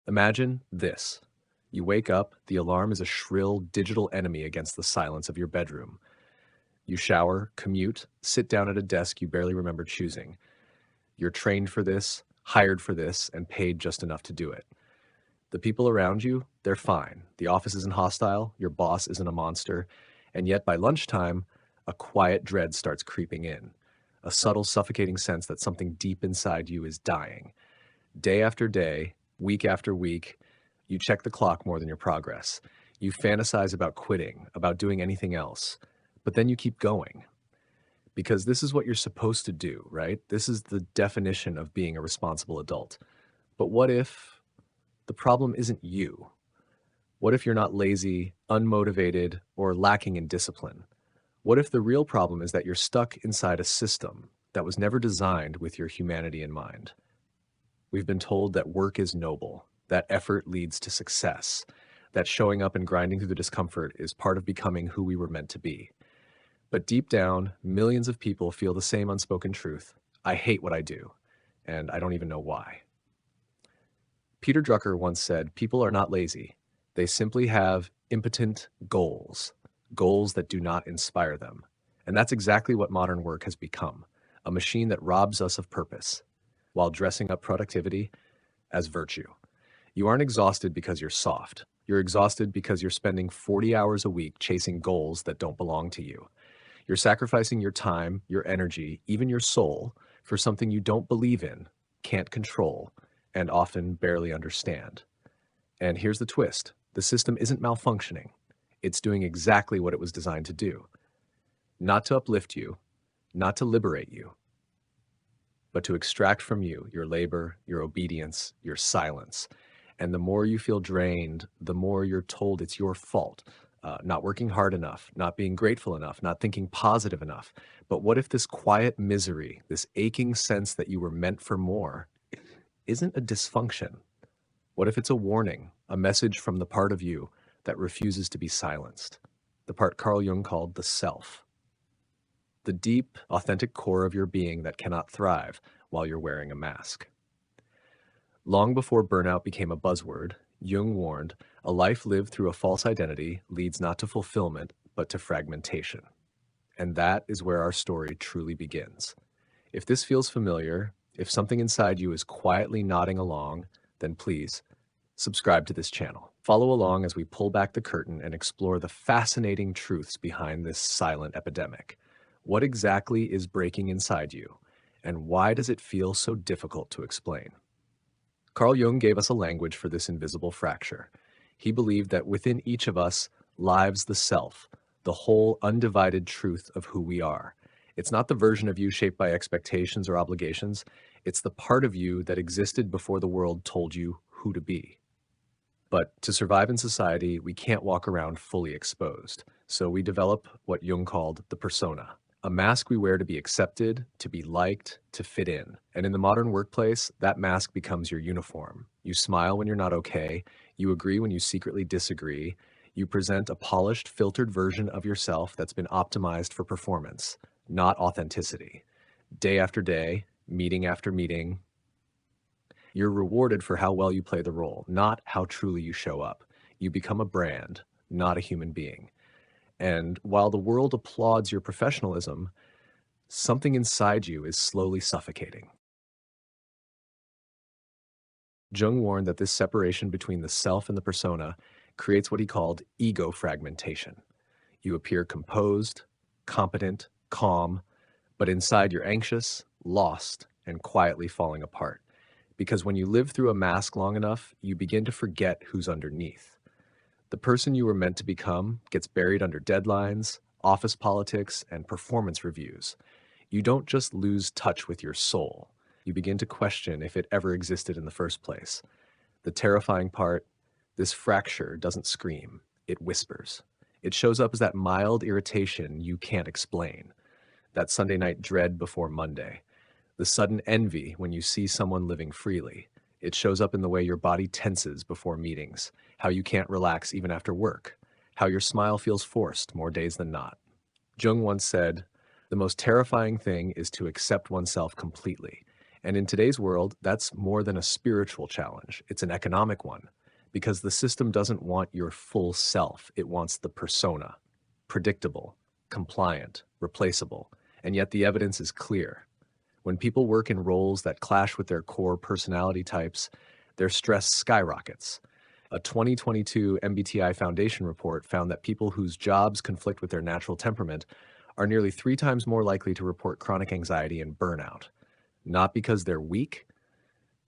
Imagine this. You wake up, the alarm is a shrill digital enemy against the silence of your bedroom. You shower, commute, sit down at a desk you barely remember choosing. You're trained for this, hired for this, and paid just enough to do it. The people around you, they're fine. The office isn't hostile, your boss isn't a monster, and yet by lunchtime, a quiet dread starts creeping in. A subtle, suffocating sense that something deep inside you is dying. Day after day, week after week, you check the clock more than your progress. You fantasize about quitting, about doing anything else, but then you keep going because this is what you're supposed to do, right? This is the definition of being a responsible adult. But what if the problem isn't you? What if you're not lazy, unmotivated, or lacking in discipline? What if the real problem is that you're stuck inside a system that was never designed with your humanity in mind? We've been told that work is noble, that effort leads to success, that showing up and grinding through the discomfort is part of becoming who we were meant to be. But deep down, millions of people feel the same unspoken truth. I hate what I do, and I don't even know why. Peter Drucker once said, people are not lazy. They simply have impotent goals, goals that do not inspire them. And that's exactly what modern work has become, a machine that robs us of purpose, while dressing up productivity as virtue. You aren't exhausted because you're soft. You're exhausted because you're spending 40 hours a week chasing goals that don't belong to you. You're sacrificing your time, your energy, even your soul for something you don't believe in, can't control, and often barely understand. And here's the twist. The system isn't malfunctioning. It's doing exactly what it was designed to do. Not to uplift you, not to liberate you, but to extract from you your labor, your obedience, your silence. And the more you feel drained, the more you're told it's your fault. Not working hard enough, not being grateful enough, not thinking positive enough. But what if this quiet misery, this aching sense that you were meant for more, isn't a dysfunction? What if it's a warning, a message from the part of you that refuses to be silenced? The part Carl Jung called the self. The deep, authentic core of your being that cannot thrive while you're wearing a mask. Long before burnout became a buzzword, Jung warned, a life lived through a false identity leads not to fulfillment, but to fragmentation. And that is where our story truly begins. If this feels familiar, if something inside you is quietly nodding along, then please subscribe to this channel. Follow along as we pull back the curtain and explore the fascinating truths behind this silent epidemic. What exactly is breaking inside you, and why does it feel so difficult to explain? Carl Jung gave us a language for this invisible fracture. He believed that within each of us lives the self, the whole undivided truth of who we are. It's not the version of you shaped by expectations or obligations. It's the part of you that existed before the world told you who to be. But to survive in society, we can't walk around fully exposed. So we develop what Jung called the persona, a mask we wear to be accepted, to be liked, to fit in. And in the modern workplace, that mask becomes your uniform. You smile when you're not okay. You agree when you secretly disagree. You present a polished, filtered version of yourself that's been optimized for performance, not authenticity. Day after day, meeting after meeting, you're rewarded for how well you play the role, not how truly you show up. You become a brand, not a human being. And while the world applauds your professionalism, something inside you is slowly suffocating. Jung warned that this separation between the self and the persona creates what he called ego fragmentation. You appear composed, competent, calm, but inside you're anxious, lost, and quietly falling apart. Because when you live through a mask long enough, you begin to forget who's underneath. The person you were meant to become gets buried under deadlines, office politics, and performance reviews. You don't just lose touch with your soul. You begin to question if it ever existed in the first place. The terrifying part, this fracture doesn't scream, it whispers. It shows up as that mild irritation you can't explain, that Sunday night dread before Monday, the sudden envy when you see someone living freely. It shows up in the way your body tenses before meetings, how you can't relax even after work, how your smile feels forced more days than not. Jung once said, the most terrifying thing is to accept oneself completely. And in today's world, that's more than a spiritual challenge, it's an economic one, because the system doesn't want your full self, it wants the persona, predictable, compliant, replaceable, and yet the evidence is clear. When people work in roles that clash with their core personality types, their stress skyrockets. A 2022 MBTI Foundation report found that people whose jobs conflict with their natural temperament are nearly 3 times more likely to report chronic anxiety and burnout, not because they're weak,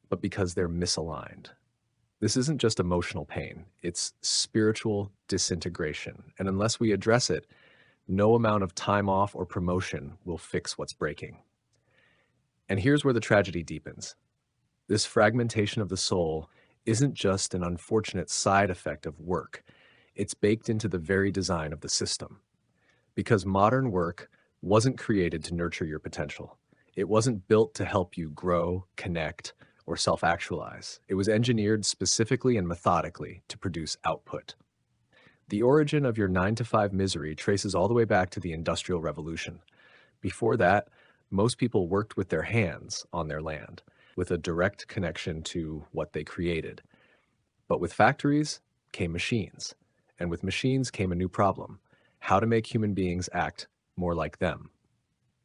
but because they're misaligned. This isn't just emotional pain, it's spiritual disintegration. And unless we address it, no amount of time off or promotion will fix what's breaking. And here's where the tragedy deepens. This fragmentation of the soul isn't just an unfortunate side effect of work, it's baked into the very design of the system. Because modern work wasn't created to nurture your potential. It wasn't built to help you grow, connect, or self-actualize. It was engineered specifically and methodically to produce output. The origin of your 9-to-5 misery traces all the way back to the Industrial Revolution. Before that, most people worked with their hands on their land, with a direct connection to what they created. But with factories came machines, and with machines came a new problem: how to make human beings act more like them.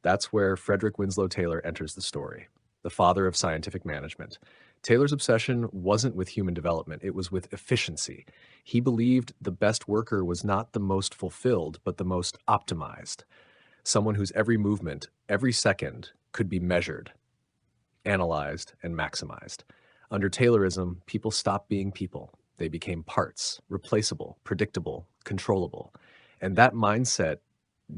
That's where Frederick Winslow Taylor enters the story, the father of scientific management. Taylor's obsession wasn't with human development, it was with efficiency. He believed the best worker was not the most fulfilled, but the most optimized. Someone whose every movement, every second, could be measured, analyzed, and maximized. Under Taylorism, people stopped being people. They became parts, replaceable, predictable, controllable. And that mindset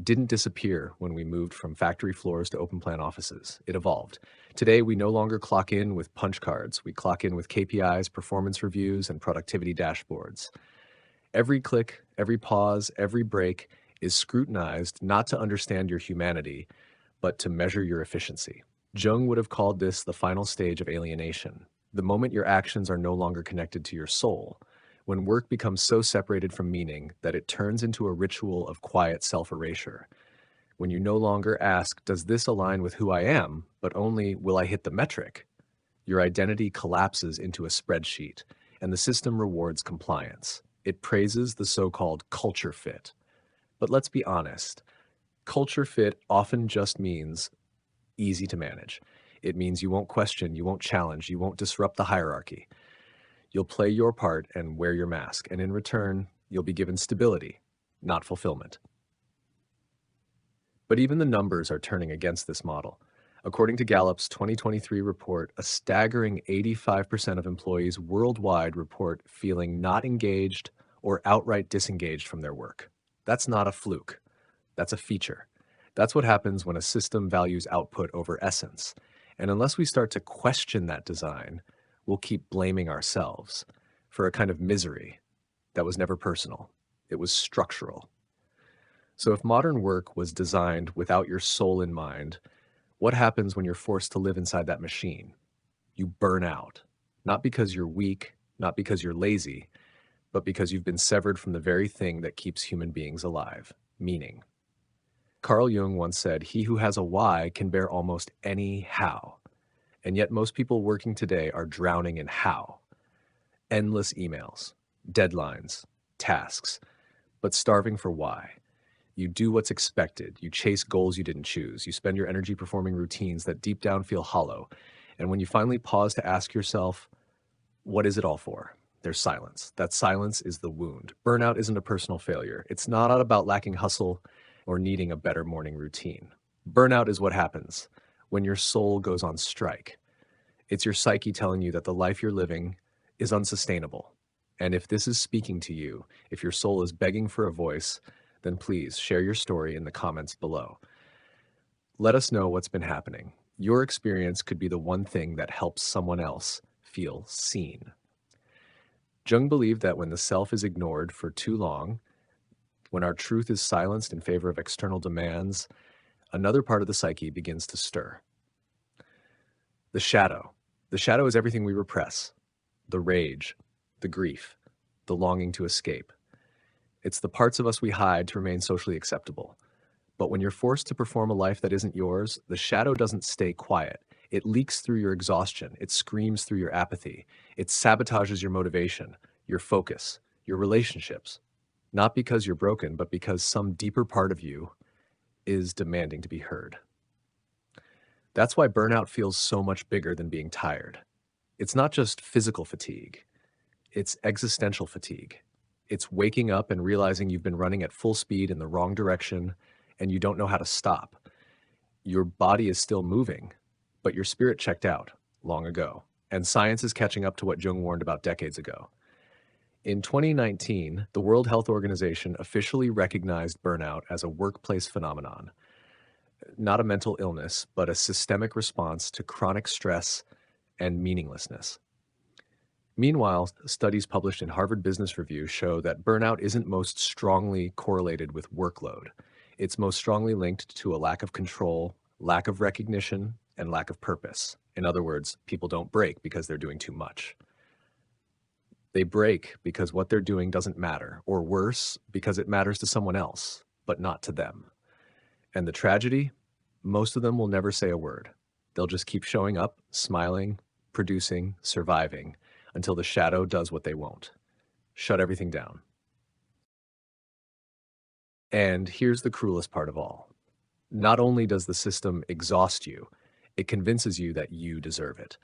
didn't disappear when we moved from factory floors to open plan offices. It evolved. Today, we no longer clock in with punch cards. We clock in with KPIs, performance reviews, and productivity dashboards. Every click, every pause, every break is scrutinized not to understand your humanity, but to measure your efficiency. Jung would have called this the final stage of alienation, the moment your actions are no longer connected to your soul, when work becomes so separated from meaning that it turns into a ritual of quiet self-erasure. When you no longer ask, does this align with who I am, but only, will I hit the metric? Your identity collapses into a spreadsheet, and the system rewards compliance. It praises the so-called culture fit. But let's be honest, culture fit often just means easy to manage. It means you won't question, you won't challenge, you won't disrupt the hierarchy. You'll play your part and wear your mask, and in return, you'll be given stability, not fulfillment. But even the numbers are turning against this model. According to Gallup's 2023 report, a staggering 85% of employees worldwide report feeling not engaged or outright disengaged from their work. That's not a fluke. That's a feature. That's what happens when a system values output over essence. And unless we start to question that design, we'll keep blaming ourselves for a kind of misery that was never personal. It was structural. So if modern work was designed without your soul in mind, what happens when you're forced to live inside that machine? You burn out, not because you're weak, not because you're lazy, but because you've been severed from the very thing that keeps human beings alive: meaning. Carl Jung once said, "He who has a why can bear almost any how." And yet most people working today are drowning in how. Endless emails, deadlines, tasks, but starving for why. You do what's expected. You chase goals you didn't choose. You spend your energy performing routines that deep down feel hollow. And when you finally pause to ask yourself, what is it all for? There's silence. That silence is the wound. Burnout isn't a personal failure. It's not about lacking hustle or needing a better morning routine. Burnout is what happens when your soul goes on strike. It's your psyche telling you that the life you're living is unsustainable. And if this is speaking to you, if your soul is begging for a voice, then please share your story in the comments below. Let us know what's been happening. Your experience could be the one thing that helps someone else feel seen. Jung believed that when the self is ignored for too long, when our truth is silenced in favor of external demands, another part of the psyche begins to stir. The shadow. The shadow is everything we repress: the rage, the grief, the longing to escape. It's the parts of us we hide to remain socially acceptable. But when you're forced to perform a life that isn't yours, the shadow doesn't stay quiet. It leaks through your exhaustion. It screams through your apathy. It sabotages your motivation, your focus, your relationships. Not because you're broken, but because some deeper part of you is demanding to be heard. That's why burnout feels so much bigger than being tired. It's not just physical fatigue, it's existential fatigue. It's waking up and realizing you've been running at full speed in the wrong direction and you don't know how to stop. Your body is still moving, but your spirit checked out long ago. And science is catching up to what Jung warned about decades ago. In 2019, the World Health Organization officially recognized burnout as a workplace phenomenon, not a mental illness, but a systemic response to chronic stress and meaninglessness. Meanwhile, studies published in Harvard Business Review show that burnout isn't most strongly correlated with workload. It's most strongly linked to a lack of control, lack of recognition, and lack of purpose. In other words, people don't break because they're doing too much. They break because what they're doing doesn't matter, or worse, because it matters to someone else, but not to them. And the tragedy? Most of them will never say a word. They'll just keep showing up, smiling, producing, surviving, until the shadow does what they won't. Shut everything down. And here's the cruelest part of all. Not only does the system exhaust you, it convinces you that you deserve it.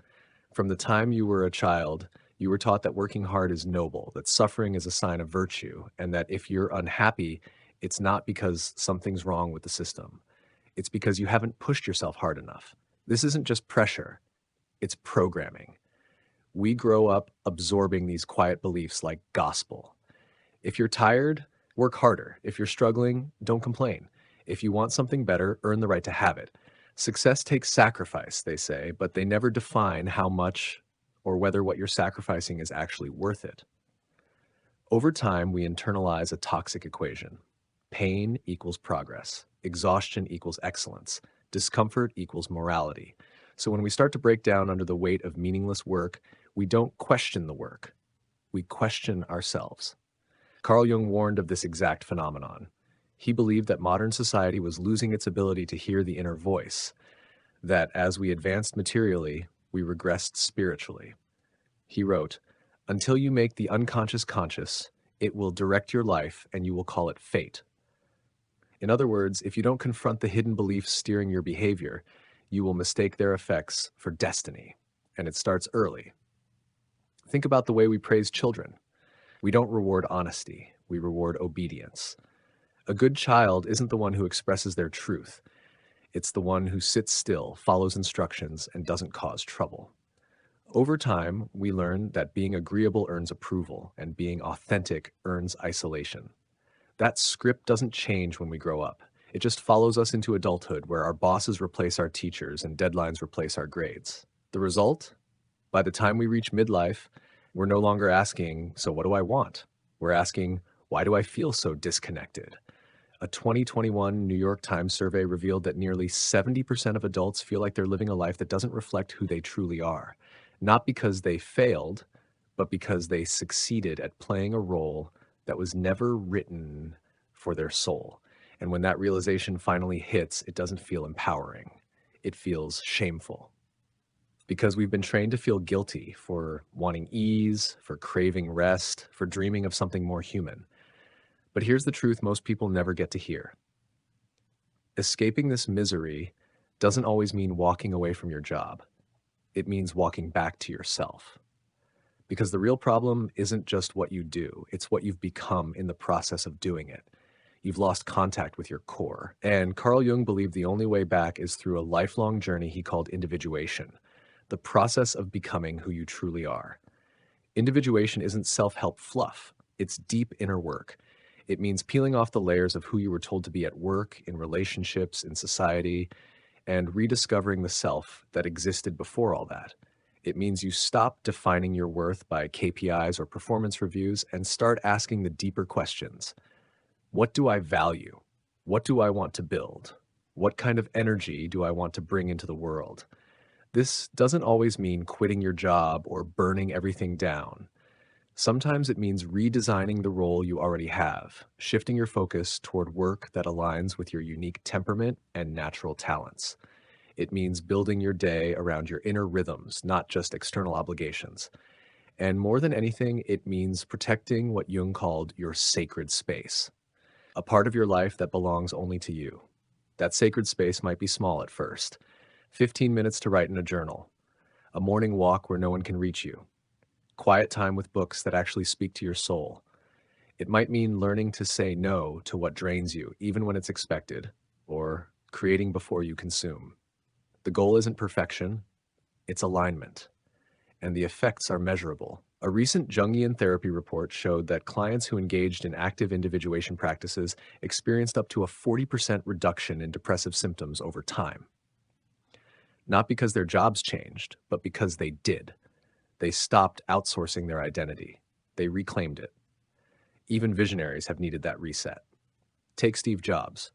From the time you were a child, you were taught that working hard is noble, that suffering is a sign of virtue, and that if you're unhappy, it's not because something's wrong with the system. It's because you haven't pushed yourself hard enough. This isn't just pressure, it's programming. We grow up absorbing these quiet beliefs like gospel. If you're tired, work harder. If you're struggling, don't complain. If you want something better, earn the right to have it. Success takes sacrifice, they say, but they never define how much or whether what you're sacrificing is actually worth it. Over time, we internalize a toxic equation. Pain equals progress. Exhaustion equals excellence. Discomfort equals morality. So when we start to break down under the weight of meaningless work, we don't question the work. We question ourselves. Carl Jung warned of this exact phenomenon. He believed that modern society was losing its ability to hear the inner voice, that as we advanced materially, we regressed spiritually. He wrote, "Until you make the unconscious conscious, it will direct your life and you will call it fate." In other words, if you don't confront the hidden beliefs steering your behavior, you will mistake their effects for destiny. And it starts early. Think about the way we praise children. We don't reward honesty, we reward obedience. A good child isn't the one who expresses their truth. It's the one who sits still, follows instructions, and doesn't cause trouble. Over time, we learn that being agreeable earns approval, and being authentic earns isolation. That script doesn't change when we grow up. It just follows us into adulthood, where our bosses replace our teachers and deadlines replace our grades. The result? By the time we reach midlife, we're no longer asking, "So what do I want?" We're asking, "Why do I feel so disconnected?" A 2021 New York Times survey revealed that nearly 70% of adults feel like they're living a life that doesn't reflect who they truly are. Not because they failed, but because they succeeded at playing a role that was never written for their soul. And when that realization finally hits, it doesn't feel empowering. It feels shameful. Because we've been trained to feel guilty for wanting ease, for craving rest, for dreaming of something more human. But here's the truth most people never get to hear. Escaping this misery doesn't always mean walking away from your job. It means walking back to yourself. Because the real problem isn't just what you do, it's what you've become in the process of doing it. You've lost contact with your core. And Carl Jung believed the only way back is through a lifelong journey he called individuation, the process of becoming who you truly are. Individuation isn't self-help fluff, it's deep inner work. It means peeling off the layers of who you were told to be at work, in relationships, in society, and rediscovering the self that existed before all that. It means you stop defining your worth by KPIs or performance reviews and start asking the deeper questions. What do I value? What do I want to build? What kind of energy do I want to bring into the world? This doesn't always mean quitting your job or burning everything down. Sometimes it means redesigning the role you already have, shifting your focus toward work that aligns with your unique temperament and natural talents. It means building your day around your inner rhythms, not just external obligations. And more than anything, it means protecting what Jung called your sacred space, a part of your life that belongs only to you. That sacred space might be small at first: 15 minutes to write in a journal, a morning walk where no one can reach you, quiet time with books that actually speak to your soul. It might mean learning to say no to what drains you, even when it's expected, or creating before you consume. The goal isn't perfection, it's alignment, and the effects are measurable. A recent Jungian therapy report showed that clients who engaged in active individuation practices experienced up to a 40% reduction in depressive symptoms over time. Not because their jobs changed, but because they did. They stopped outsourcing their identity. They reclaimed it. Even visionaries have needed that reset. Take Steve Jobs.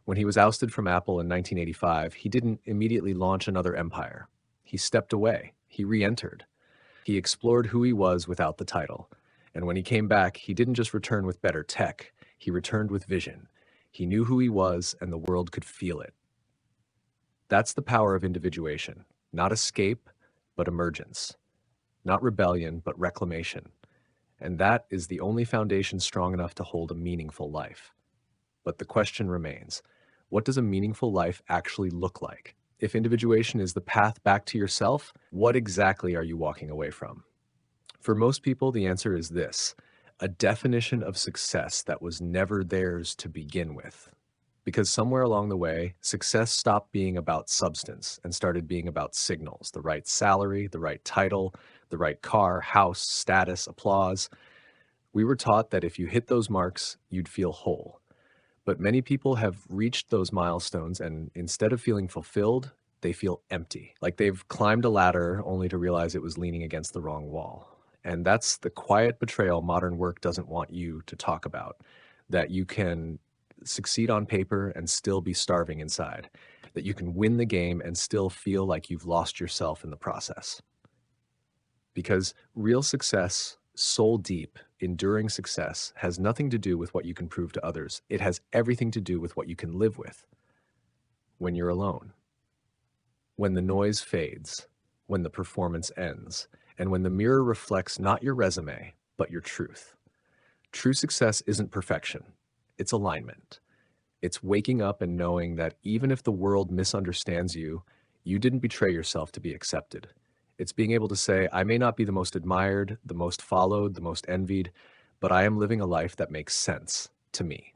When he was ousted from Apple in 1985, he didn't immediately launch another empire. He stepped away. He re-entered. He explored who he was without the title. And when he came back, he didn't just return with better tech. He returned with vision. He knew who he was, and the world could feel it. That's the power of individuation. Not escape, but emergence. Not rebellion, but reclamation. And that is the only foundation strong enough to hold a meaningful life. But the question remains, what does a meaningful life actually look like? If individuation is the path back to yourself, what exactly are you walking away from? For most people, the answer is this: a definition of success that was never theirs to begin with. Because somewhere along the way, success stopped being about substance and started being about signals: the right salary, the right title, the right car, house, status, applause. We were taught that if you hit those marks, you'd feel whole. But many people have reached those milestones, and instead of feeling fulfilled, they feel empty, like they've climbed a ladder only to realize it was leaning against the wrong wall. And that's the quiet betrayal modern work doesn't want you to talk about: that you can succeed on paper and still be starving inside, that you can win the game and still feel like you've lost yourself in the process. Because real success, soul deep, enduring success, has nothing to do with what you can prove to others. It has everything to do with what you can live with when you're alone, when the noise fades, when the performance ends, and when the mirror reflects not your resume, but your truth. True success isn't perfection, it's alignment. It's waking up and knowing that even if the world misunderstands you, you didn't betray yourself to be accepted. It's being able to say, I may not be the most admired, the most followed, the most envied, but I am living a life that makes sense to me.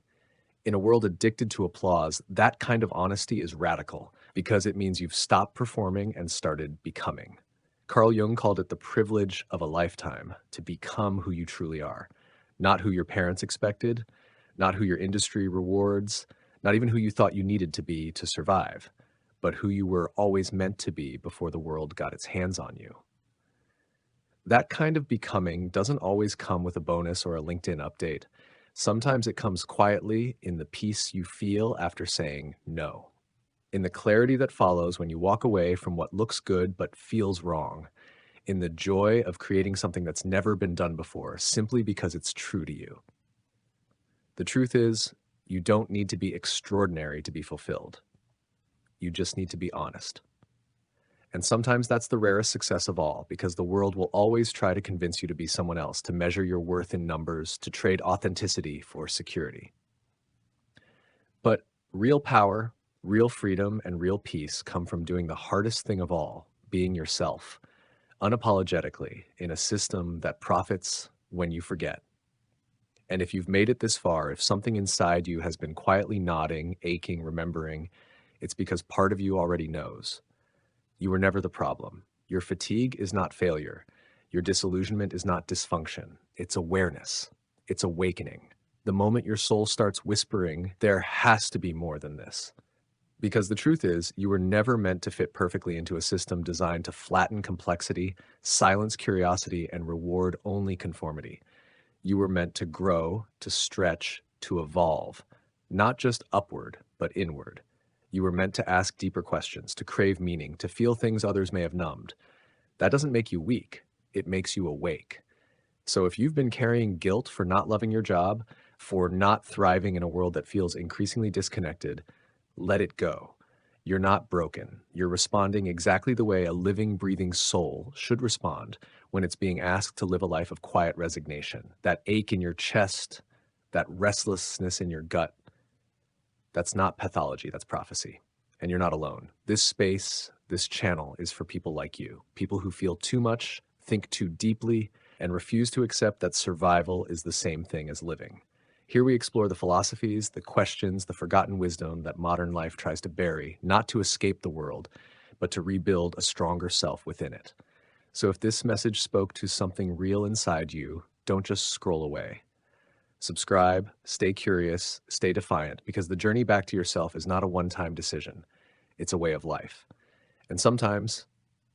In a world addicted to applause, that kind of honesty is radical because it means you've stopped performing and started becoming. Carl Jung called it the privilege of a lifetime to become who you truly are, not who your parents expected, not who your industry rewards, not even who you thought you needed to be to survive, but who you were always meant to be before the world got its hands on you. That kind of becoming doesn't always come with a bonus or a LinkedIn update. Sometimes it comes quietly in the peace you feel after saying no, in the clarity that follows when you walk away from what looks good but feels wrong, in the joy of creating something that's never been done before simply because it's true to you. The truth is, you don't need to be extraordinary to be fulfilled. You just need to be honest. And sometimes that's the rarest success of all, because the world will always try to convince you to be someone else, to measure your worth in numbers, to trade authenticity for security. But real power, real freedom, and real peace come from doing the hardest thing of all: being yourself, unapologetically, in a system that profits when you forget. And if you've made it this far, if something inside you has been quietly nodding, aching, remembering, it's because part of you already knows. You were never the problem. Your fatigue is not failure. Your disillusionment is not dysfunction. It's awareness. It's awakening. The moment your soul starts whispering, there has to be more than this. Because the truth is, you were never meant to fit perfectly into a system designed to flatten complexity, silence curiosity, and reward only conformity. You were meant to grow, to stretch, to evolve, not just upward, but inward. You were meant to ask deeper questions, to crave meaning, to feel things others may have numbed. That doesn't make you weak. It makes you awake. So if you've been carrying guilt for not loving your job, for not thriving in a world that feels increasingly disconnected, let it go. You're not broken. You're responding exactly the way a living, breathing soul should respond when it's being asked to live a life of quiet resignation. That ache in your chest, that restlessness in your gut, that's not pathology, that's prophecy. And you're not alone. This space, this channel is for people like you, people who feel too much, think too deeply, and refuse to accept that survival is the same thing as living. Here we explore the philosophies, the questions, the forgotten wisdom that modern life tries to bury, not to escape the world, but to rebuild a stronger self within it. So if this message spoke to something real inside you, don't just scroll away. Subscribe, stay curious, stay defiant, because the journey back to yourself is not a one-time decision. It's a way of life. And sometimes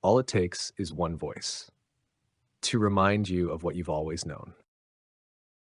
all it takes is one voice to remind you of what you've always known.